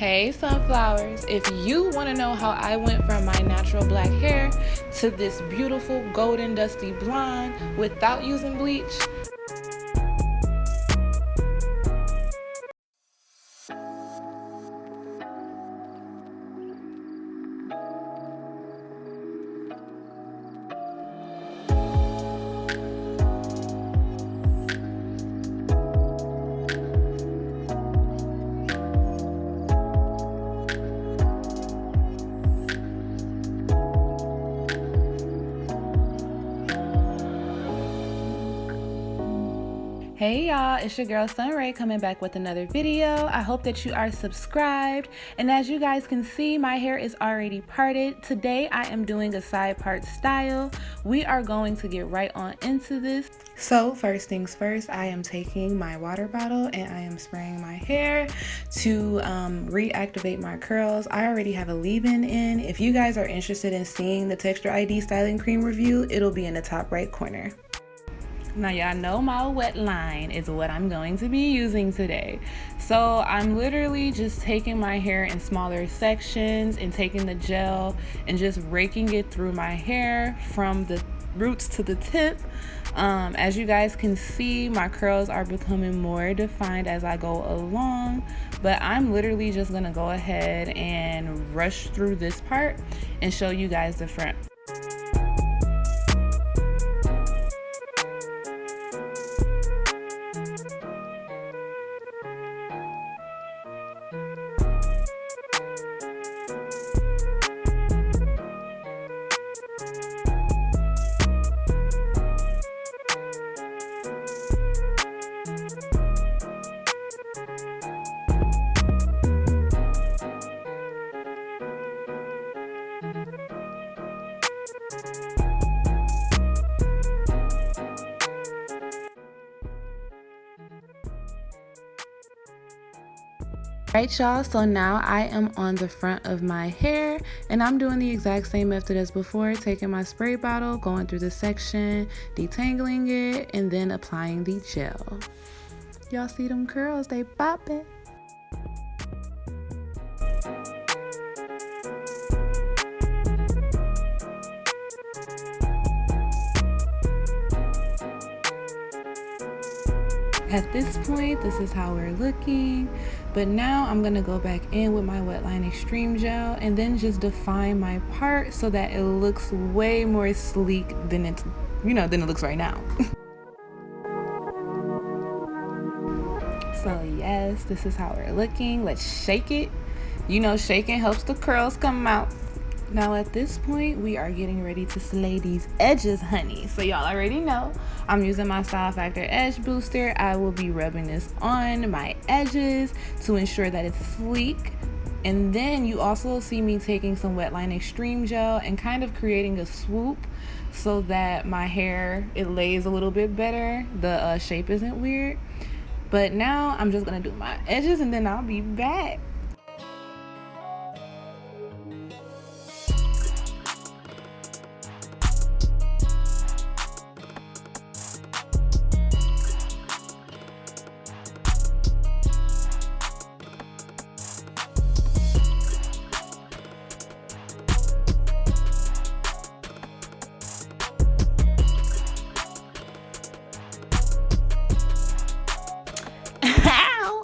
Hey sunflowers, if you want to know how I went from my natural black hair to this beautiful golden dusty blonde without using bleach, hey y'all, it's your girl Sunray coming back with another video. I hope that you are subscribed, and as you guys can see, my hair is already parted. Today I am doing a side part style. We are going to get right on into this. So first things first, I am taking my water bottle and I am spraying my hair to reactivate my curls. I already have a leave-in in. If you guys are interested in seeing the Texture ID styling cream review, it'll be in the top right corner. Now y'all know my wet line is what I'm going to be using today. So I'm literally just taking my hair in smaller sections and taking the gel and just raking it through my hair from the roots to the tip. As you guys can see, my curls are becoming more defined as I go along, but I'm literally just gonna go ahead and rush through this part and show you guys the front. Alright y'all, so now I am on the front of my hair and I'm doing the exact same method as before, taking my spray bottle, going through the section, detangling it, and then applying the gel. Y'all see them curls, they poppin'. At this point, this is how we're looking, but now I'm gonna go back in with my Wetline Extreme Gel and then just define my part so that it looks way more sleek than it looks right now. So yes, this is how we're looking. Let's shake it. You know, shaking helps the curls come out. Now at this point, we are getting ready to slay these edges, honey. So y'all already know I'm using my Style Factor Edge Booster. I will be rubbing this on my edges to ensure that it's sleek. And then you also see me taking some Wetline Extreme Gel and kind of creating a swoop so that my hair, it lays a little bit better. The shape isn't weird. But now I'm just gonna do my edges and then I'll be back.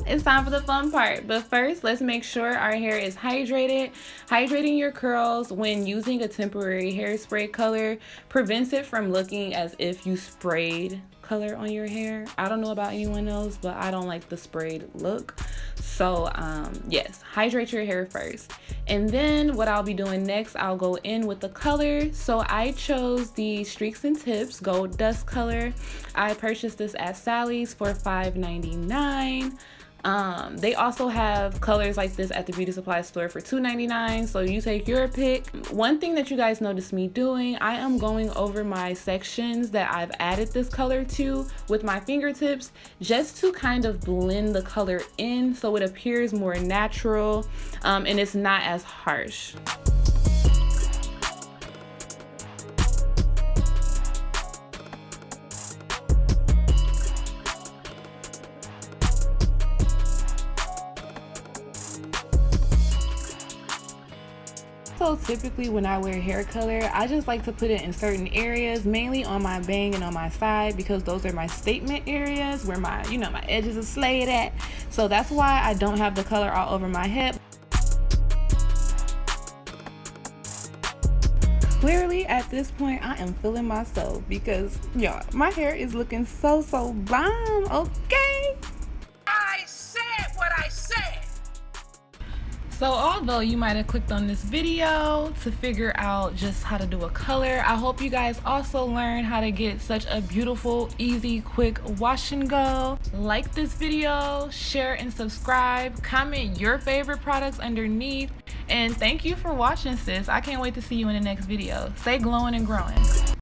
It's time for the fun part, but first let's make sure our hair is hydrated. Hydrating your curls when using a temporary hairspray color prevents it from looking as if you sprayed color on your hair. I don't know about anyone else, but I don't like the sprayed look. So yes, hydrate your hair first. And then what I'll be doing next, I'll go in with the color. So I chose the Streaks and Tips Gold Dust color. I purchased this at Sally's for $5.99. They also have colors like this at the beauty supply store for $2.99, so you take your pick. One thing that you guys noticed me doing, I am going over my sections that I've added this color to with my fingertips just to kind of blend the color in so it appears more natural and it's not as harsh. also typically when I wear hair color, I just like to put it in certain areas, mainly on my bang and on my side, because those are my statement areas where my, you know, my edges are slayed at. So that's why I don't have the color all over my head. Clearly at this point I am feeling myself because y'all, my hair is looking so bomb, okay? I said what I said. So although you might have clicked on this video to figure out just how to do a color, I hope you guys also learned how to get such a beautiful, easy, quick wash and go. Like this video, share and subscribe, comment your favorite products underneath, and thank you for watching, sis. I can't wait to see you in the next video. Stay glowing and growing.